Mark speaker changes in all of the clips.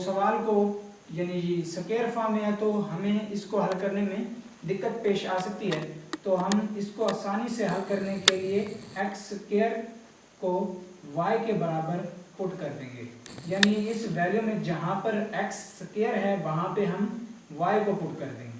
Speaker 1: सवाल को यानी स्क्वायर फॉर्म में है तो हमें इसको हल करने में दिक्कत पेश आ सकती है। तो हम इसको आसानी से हल करने के लिए एक्स स्क्वायर को वाई के बराबर पुट कर देंगे, यानी इस वैल्यू में जहां पर एक्स स्क्वायर है वहां पे हम वाई को पुट कर देंगे।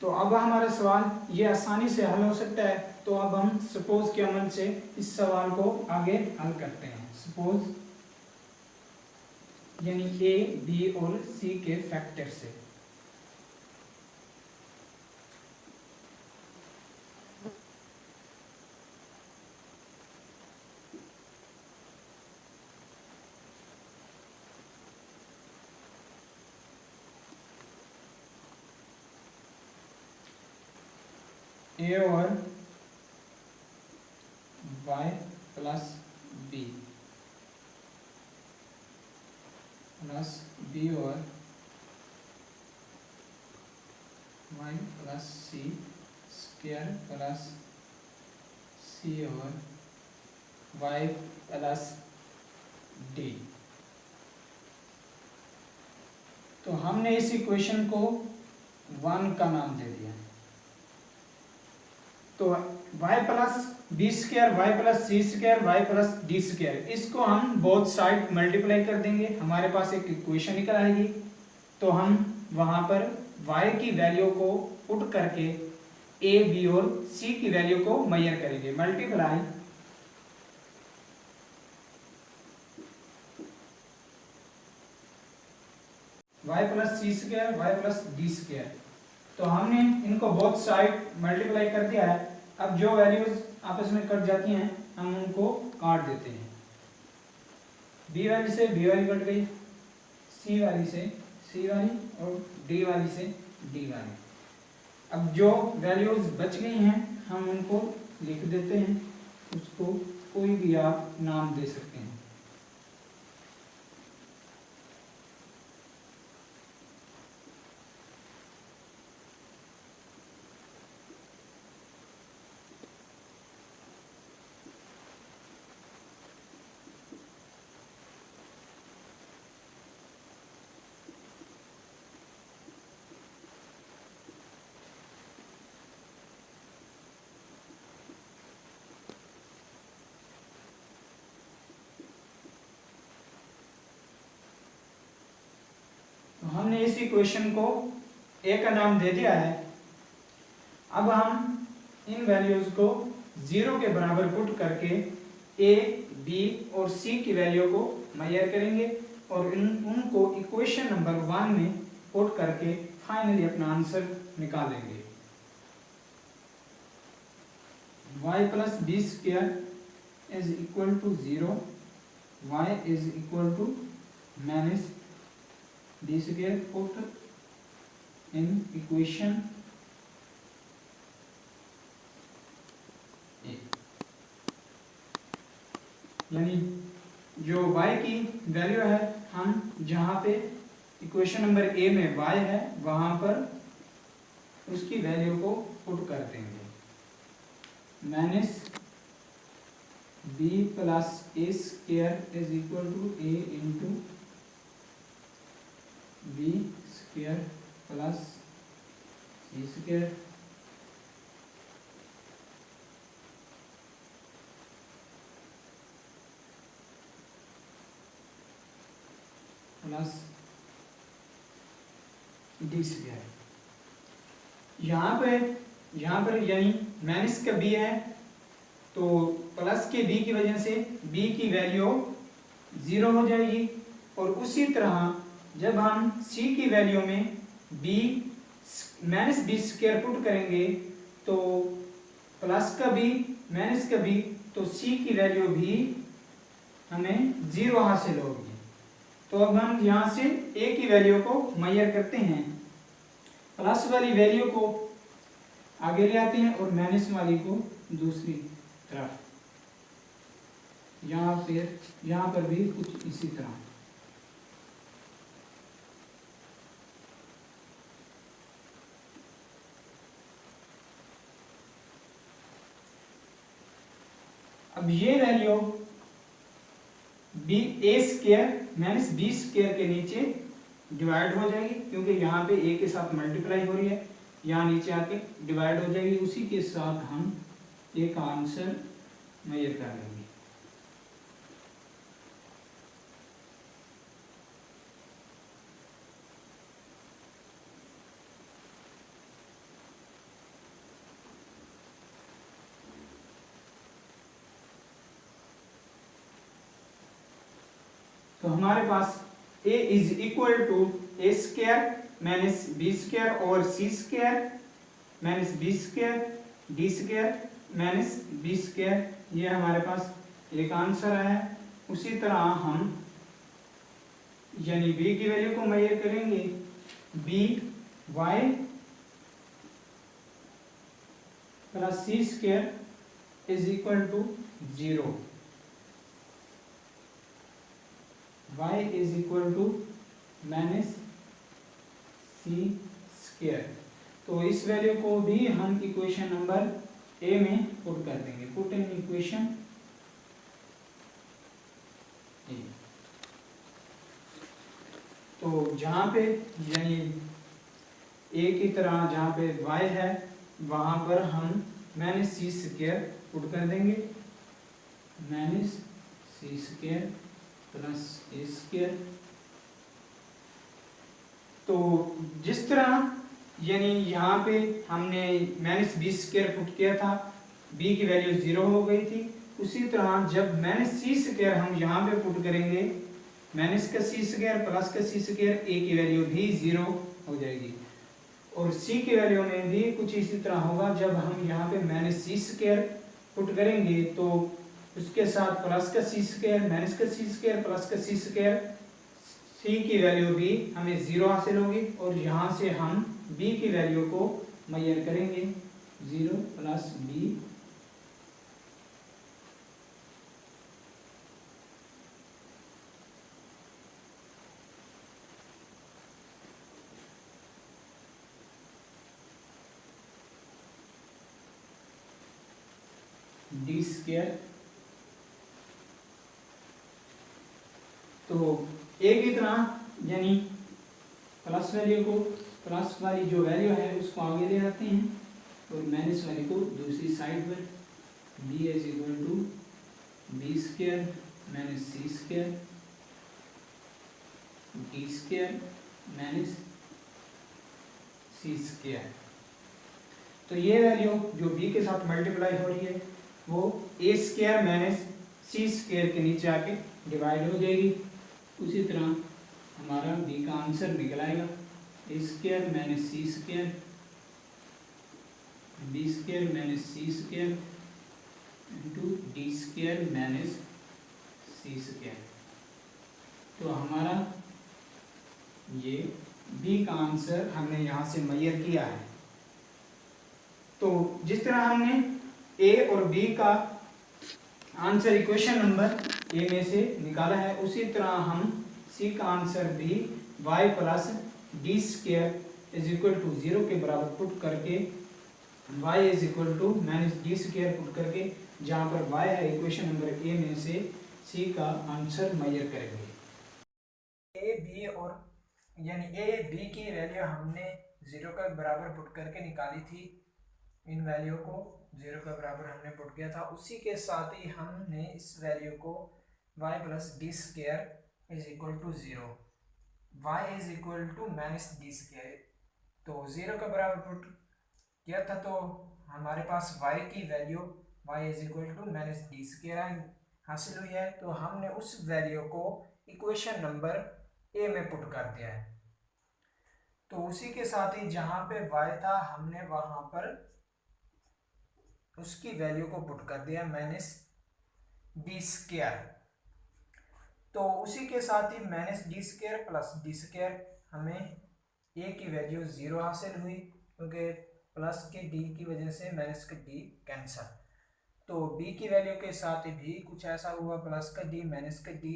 Speaker 1: तो अब हमारा सवाल ये आसानी से हल हो सकता है। तो अब हम सपोज के अमल से इस सवाल को आगे हल करते हैं। सपोज यानी ए बी और सी के फैक्टर से। ए और Y plus B plus B और वाई प्लस सी स्क्वायर प्लस सी और वाई प्लस डी। तो हमने इस इक्वेशन को 1 का नाम दे दिया। तो y plus B square y plus सी square y plus D square, इसको हम बोथ साइड मल्टीप्लाई कर देंगे, हमारे पास एक इक्वेशन निकल आएगी। तो हम वहां पर y की वैल्यू को पुट करके a b और c की वैल्यू को मेजर करेंगे। मल्टीप्लाई y प्लस सी square y plus D square. तो हमने इनको बोथ साइड मल्टीप्लाई कर दिया है। अब जो वैल्यूज आपस में कट जाती हैं हम उनको काट देते हैं। बी वाली से बी वाली कट गई, सी वाली से सी वाली और डी वाली से डी वाली। अब जो वैल्यूज बच गई हैं हम उनको लिख देते हैं, उसको कोई भी आप नाम दे सकते हैं। हमने इस इक्वेशन को a का नाम दे दिया है। अब हम इन वैल्यूज को 0 के बराबर पुट करके a, b और c की वैल्यू को मेजर करेंगे और उनको इक्वेशन नंबर 1 में पुट करके फाइनली अपना आंसर निकालेंगे। y plus B square is equal to 0, y is equal to minus d square put in equation A। यानी जो y की वैल्यू है हम जहां पे इक्वेशन नंबर A में y है वहां पर उसकी वैल्यू को पुट कर देंगे। Minus b plus a square is equal to a into B square plus C square plus D square. यहाँ पर यानी माइनस का बी है तो प्लस के बी की वजह से बी की वैल्यू 0 हो जाएगी। और उसी तरह जब हम c की वैल्यू में b minus B square put करेंगे तो प्लस का b माइनस का b, तो c की वैल्यू भी हमें 0 हासिल होगी। तो अब हम यहाँ से a की वैल्यू को मेजर करते हैं। प्लस वाली वैल्यू को आगे ले आते हैं और माइनस वाली को दूसरी तरफ। यहाँ पर भी कुछ इसी तरह। अब ये value a square minus b square के नीचे डिवाइड हो जाएगी, क्योंकि यहाँ पे a के साथ मल्टीप्लाई हो रही है, यहाँ नीचे आके डिवाइड हो जाएगी। उसी के साथ हम एक आंसर मेजर कर लेंगे। तो हमारे पास a is equal to a square minus b square और c square minus b square d square minus b square, ये हमारे पास एक आंसर है। उसी तरह हम यानी b की वैल्यू को मेजर करेंगे। b y plus c square is equal to 0, y is equal to minus C square. तो इस वैल्यू को भी हम इक्वेशन नंबर ए में पुट कर देंगे। पुट इन इक्वेशन ए। तो जहाँ पे यानी ए की तरह जहाँ पे y है वहाँ पर हम माइनस सी स्क्वायर पुट कर देंगे। माइनस सी स्क्वायर प्लस ए स्क्वायर। तो जिस तरह यानी यहाँ पे हमने माइनस बी स्क्वायर पुट किया था, b की वैल्यू 0 हो गई थी, उसी तरह जब माइनस सी स्क्वायर हम यहाँ पे पुट करेंगे, माइनस का सी स्क्वायर प्लस का सी स्क्वायर, a की वैल्यू भी 0 हो जाएगी। और c की वैल्यू में भी कुछ इसी तरह होगा। जब हम यहाँ पे माइनस सी स्क्वायर पुट करेंगे तो उसके साथ प्लस का सी स्क्वायर माइनस का सी स्क्वायर प्लस का सी स्क्वायर, c की वैल्यू भी हमें 0 हासिल होगी। और यहाँ से हम b की वैल्यू को मेजर करेंगे। 0 प्लस b डी स्क्वायर। तो a की तरह यानी प्लस वैल्यू को, प्लस वाली जो वैल्यू है उसको आगे ले आते हैं और माइनस वाली को दूसरी साइड पर। b is equal to B square minus C square D square minus C square. तो ये वैल्यू जो b के साथ मल्टीप्लाई हो रही है वो a square minus C square के नीचे आके डिवाइड हो जाएगी। उसी तरह हमारा b का आंसर निकल आएगा a square minus C square b square minus C square into D square minus C square. तो हमारा ये b का आंसर हमने यहाँ से मेजर किया है। तो जिस तरह हमने a और b का आंसर इक्वेशन नंबर ए में से निकाला है, उसी तरह हम c का आंसर भी y plus D square is equal to 0 के बराबर पुट करके, y is equal to minus D square put करके, जहाँ पर y है इक्वेशन नंबर ए में से c का आंसर मेजर करेंगे। a b और यानी a b की वैल्यू हमने 0 का बराबर पुट करके निकाली थी। इन वैल्यू को 0 का बराबर हमने पुट किया था। उसी के साथ ही हमने इस वैल्यू को y plus D square is equal to 0, y is equal to minus D square, तो 0 का बराबर पुट किया था। तो हमारे पास y की value y is equal to minus D square हासिल हुई है। तो हमने उस वैल्यू को इक्वेशन नंबर ए में पुट कर दिया है। तो उसी के साथ ही जहाँ पे y था हमने वहाँ पर उसकी वैल्यू को पुट कर दिया माइनस डी स्क्वायर। तो उसी के साथ ही minus D square plus D square, हमें a की वैल्यू 0 हासिल हुई, क्योंकि प्लस के डी की वजह से माइनस के डी कैंसल, तो बी की वैल्यू के साथ भी कुछ ऐसा हुआ, प्लस का डी माइनस का डी,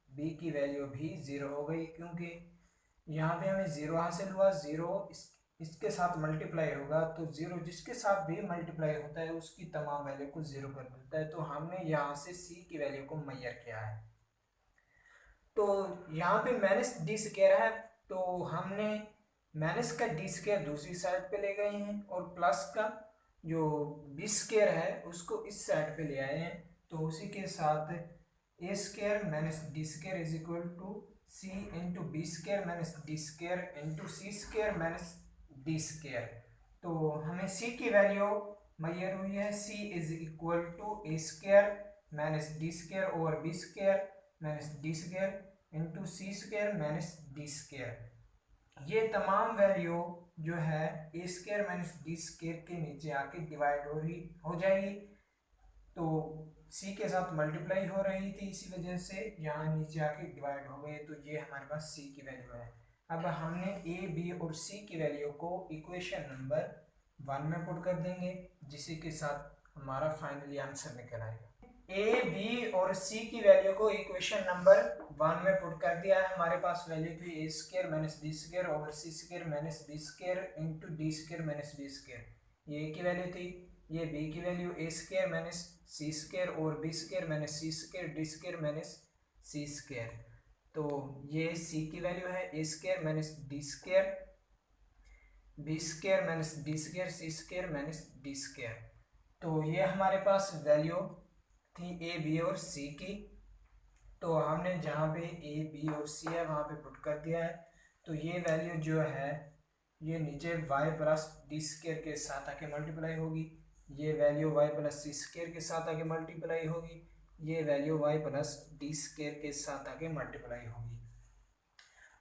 Speaker 1: बी की वैल्यू भी ज़ीरो हो गई, क्योंकि यहाँ पे हमें ज़ीरो हासिल हुआ, ज़ीरो इसके साथ मल्टीप्लाई होगा, तो ज़ीरो जिसके साथ भी मल्टीप्लाई होता है उसकी तमाम वैल्यू को ज़ीरो कर देता है, तो हमने यहाँ से सी की वैल्यू को मेजर किया है। तो यहाँ पे माइनस डी स्क्वायर है, तो हमने माइनस का डी स्क्वायर दूसरी साइड पे ले गए हैं और प्लस का जो बी स्क्वायर है उसको इस साइड पे ले आए हैं, तो उसी के साथ A square minus D square is equal to C into B square minus D square into C square minus D square. तो हमें सी की वैल्यू मेजर हुई है, C is equal to A square minus D square over B square minus D square into C square minus D square. ये तमाम value जो है A square minus D square के नीचे आके डिवाइड हो जाएगी, तो सी के साथ मल्टीप्लाई हो रही थी, इसी वजह से यहाँ नीचे आके डिवाइड हो गए, तो ये हमारे पास सी की वैल्यू है। अब हमने ए बी और सी की वैल्यू को इक्वेशन नंबर 1 में पुट कर देंगे, जिसी के साथ हमारा फाइनली आंसर निकल आएगा। ए बी और सी की वैल्यू को इक्वेशन नंबर 1 में पुट कर दिया है, हमारे पास वैल्यू थी A square minus D square over C square minus B square into D square minus B square, ये ए की वैल्यू थी, ये बी की value A square minus C square और B square minus C square D square minus C square, तो ये C की value है A square minus D square B square minus D square C square minus D square, तो ये हमारे पास value थी ए बी और सी की, तो हमने जहाँ पे ए बी और सी है वहाँ पे पुट कर दिया है, तो ये वैल्यू जो है ये नीचे y प्लस डी स्क्वायर के साथ आके मल्टीप्लाई होगी, ये वैल्यू y प्लस सी स्क्वायर के साथ आके मल्टीप्लाई होगी, ये value y plus D square के साथ आके मल्टीप्लाई होगी।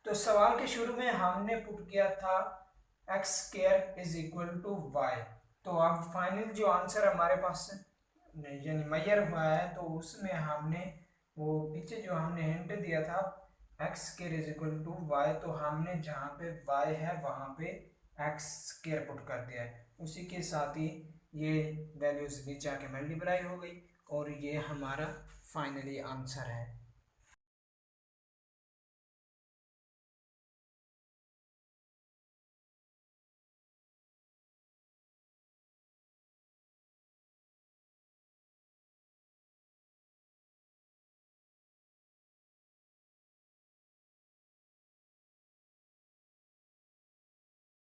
Speaker 1: तो सवाल के शुरू में हमने पुट किया था X square is equal to Y, तो अब फाइनल जो आंसर हमारे पास यानी मेजर हुआ है, तो उसमें हमने वो पीछे जो हमने हिंट दिया था X square is equal to Y, तो हमने जहाँ पे वाई है वहाँ पे एक्स स्क्वायर पुट कर दिया है, उसी के साथ ही ये वैल्यूज नीचे आके मल्टीप्लाई हो गई और ये हमारा फाइनली आंसर है।